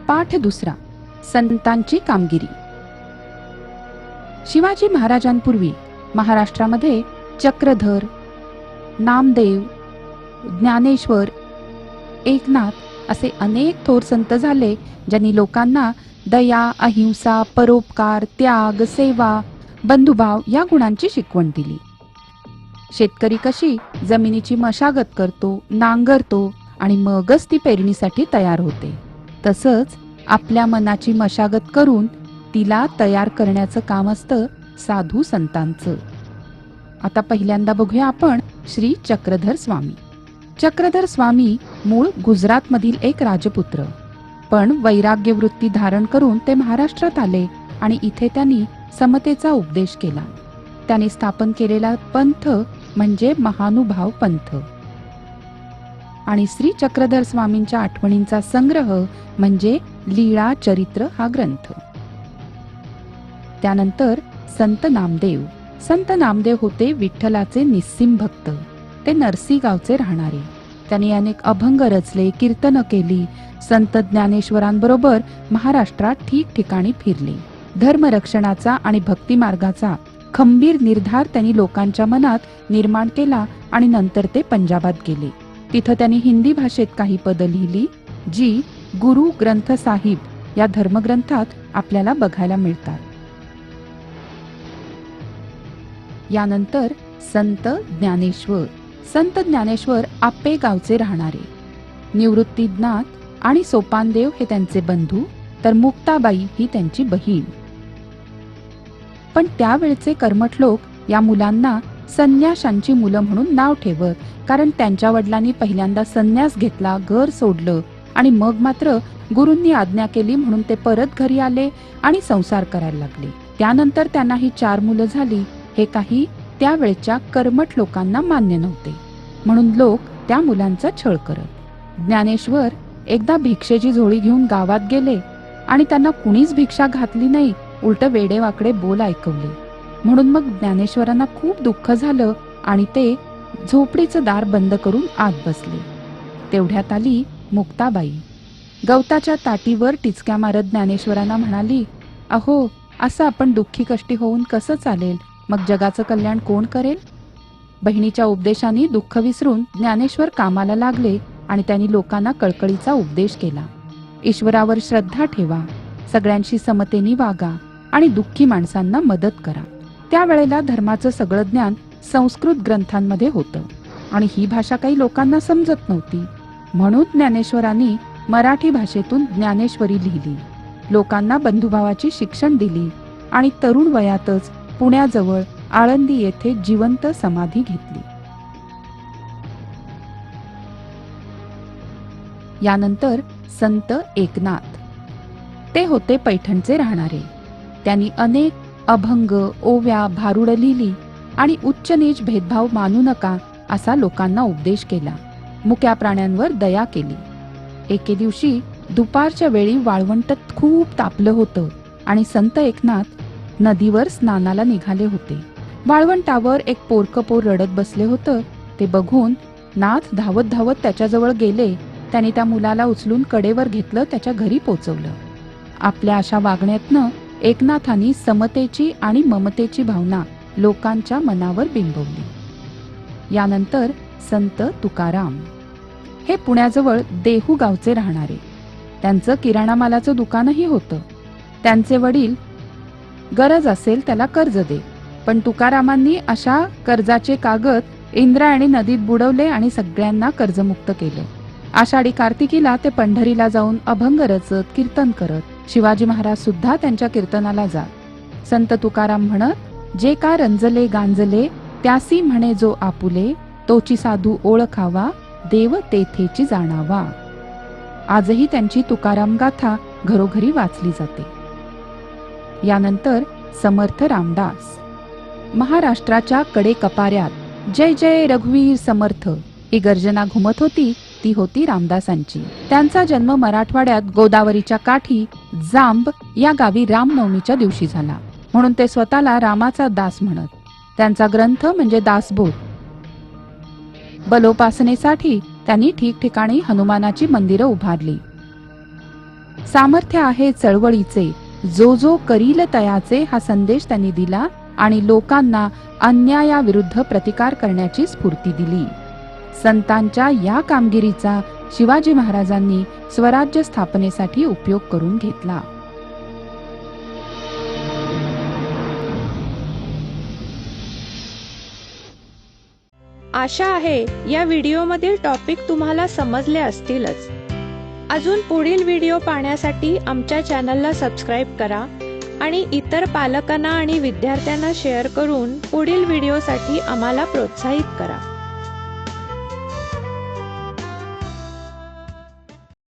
पाठ दुसरा, संतांची कामगिरी. शिवाजी महाराजांपूर्वी महाराष्ट्रामध्ये चक्रधर, नामदेव, ज्ञानेश्वर, एकनाथ असे अनेक थोर संत झाले, ज्यांनी लोकांना दया, अहिंसा, परोपकार, त्याग, सेवा, बंधुभाव या गुणांची शिकवण दिली. शेतकरी कशी जमिनीची मशागत करतो, नांगरतो आणि मगच ती पेरणीसाठी तयार होते, तसंच आपल्या मनाची मशागत करून तिला तयार करण्याचं काम असतं साधू संतांचं. आता पहिल्यांदा बघूया आपण श्री चक्रधर स्वामी. चक्रधर स्वामी मूळ गुजरातमधील एक राजपुत्र, पण वैराग्य वृत्ती धारण करून ते महाराष्ट्रात आले आणि इथे त्यांनी समतेचा उपदेश केला. त्यांनी स्थापन केलेला पंथ म्हणजे महानुभाव पंथ आणि श्री चक्रधर स्वामींच्या आठवणींचा संग्रह म्हणजे लीळा चरित्र हा ग्रंथ. त्यानंतर संत नामदेव. संत नामदेव होते विठ्ठलाचे निस्सीम भक्त. ते नरसी गावचे राहणारे. त्यांनी अनेक अभंग रचले, कीर्तन केली. संत ज्ञानेश्वरांबरोबर महाराष्ट्रात ठिकठिकाणी फिरले. धर्मरक्षणाचा आणि भक्ती मार्गाचा खंबीर निर्धार त्यांनी लोकांच्या मनात निर्माण केला आणि नंतर ते पंजाबात गेले. तिथं त्यांनी हिंदी भाषेत काही पदं लिहिली, जी गुरु ग्रंथ साहिब या धर्मग्रंथात आपल्याला बघायला मिळतात. यानंतर संत ज्ञानेश्वर. संत ज्ञानेश्वर आप्पे गावचे राहणारे. निवृत्तीनाथ आणि सोपानदेव हे त्यांचे बंधू, तर मुक्ताबाई ही त्यांची बहीण. पण त्यावेळचे कर्मठ लोक या मुलांना संन्याशांची मुलं म्हणून नाव ठेवत, कारण त्यांच्या वडिलांनी पहिल्यांदा संन्यास घेतला, घर सोडलं आणि मग मात्र गुरूंनी आज्ञा केली म्हणून ते परत घरी आले आणि संसार करायला लागले. त्यानंतर त्यांना ही 4 मुलं झाली. हे काही त्यावेळच्या कर्मठ लोकांना मान्य नव्हते, म्हणून लोक त्या मुलांचा छळ करत. ज्ञानेश्वर एकदा भिक्षेची झोळी घेऊन गावात गेले आणि त्यांना कुणीच भिक्षा घातली नाही, उलट वेडेवाकडे बोल ऐकवले. म्हणून मग ज्ञानेश्वरांना खूप दुःख झालं आणि ते झोपडीचं दार बंद करून आत बसले. तेवढ्यात आली मुक्ताबाई. गवताच्या ताटीवर टिचक्या मारत ज्ञानेश्वरांना म्हणाली, अहो, असं आपण दुःखी कष्टी होऊन कसं चालेल? मग जगाचं कल्याण कोण करेल? बहिणीच्या उपदेशाने दुःख विसरून ज्ञानेश्वर कामाला लागले आणि त्यांनी लोकांना कळकळीचा उपदेश केला. ईश्वरावर श्रद्धा ठेवा, सगळ्यांशी समतेने वागा आणि दुःखी माणसांना मदत करा. त्यावेळेला धर्माचं सगळं ज्ञान संस्कृत ग्रंथांमध्ये होतं आणि ही भाषा काही लोकांना समजत नव्हती. म्हणून ज्ञानेश्वरांनी मराठी भाषेतून ज्ञानेश्वरी लिहिली, लोकांना बंधुभावाची शिक्षण दिली आणि तरुण वयातच पुण्याजवळ आळंदी येथे जिवंत समाधी घेतली. यानंतर संत एकनाथ. ते होते पैठणचे राहणारे. त्यांनी अनेक अभंग, ओव्या, भारुडं लिहिली आणि उच्च नीच भेदभाव मानू नका असा लोकांना उपदेश केला. मुक्या प्राण्यांवर दया केली. एके दिवशी दुपारच्या वेळी वाळवंटात खूप तापलं होतं आणि संत एकनाथ नदीवर स्नानाला निघाले होते. वाळवंटावर एक पोरकं पोर रडत बसले होतं. ते बघून नाथ धावत धावत त्याच्याजवळ गेले. त्यांनी त्या मुलाला उचलून कडेवर घेतलं, त्याच्या घरी पोचवलं. आपल्या अशा वागण्यातनं एकनाथांनी समतेची आणि ममतेची भावना लोकांच्या मनावर बिंबवली. यानंतर संत तुकाराम. हे पुण्याजवळ देहू गावचे राहणारे. त्यांचं किराणा मालाचं दुकानही होतं. त्यांचे वडील गरज असेल त्याला कर्ज दे, पण तुकारामांनी अशा कर्जाचे कागद इंद्रायणी नदीत बुडवले आणि सगळ्यांना कर्जमुक्त केलं. आषाढी कार्तिकीला ते पंढरीला जाऊन अभंग रचत, कीर्तन करत. शिवाजी महाराज सुद्धा त्यांच्या कीर्तनाला जात. संत तुकाराम म्हणत, जे का रंजले गांजले त्यासी म्हणे जो आपुले, तोची साधू ओळखावा देव तेथेची जाणावा. आजही त्यांची तुकाराम गाथा घरोघरी वाचली जाते. यानंतर समर्थ रामदास. महाराष्ट्राच्या कडे कपाऱ्यात जय जय रघुवीर समर्थ ही गर्जना घुमत होती, ती होती रामदासांची. त्यांचा जन्म मराठवाड्यात गोदावरीच्या काठी जांब या गावी रामनवमीच्या दिवशी झाला, म्हणून ते स्वतःला रामाचा दास म्हणत. त्यांचा ग्रंथ म्हणजे दासबोध. बलोपासनेसाठी त्यांनी ठिकठिकाणी हनुमानाची मंदिरं उभारली. सामर्थ्य आहे चळवळीचे, जो जो करील तयाचे हा संदेश त्यांनी दिला आणि लोकांना अन्यायाविरुद्ध प्रतिकार करण्याची स्फूर्ती दिली. संतांच्या या कामगिरीचा शिवाजी महाराजांनी स्वराज्य स्थापनेसाठी उपयोग करून घेतला. आशा आहे या व्हिडिओमधील टॉपिक तुम्हाला समजले असतीलच. अजून पुढील व्हिडिओ पाहण्यासाठी आमच्या चॅनलला सबस्क्राईब करा आणि इतर पालकांना आणि विद्यार्थ्यांना शेअर करून पुढील व्हिडिओसाठी आम्हाला प्रोत्साहित करा.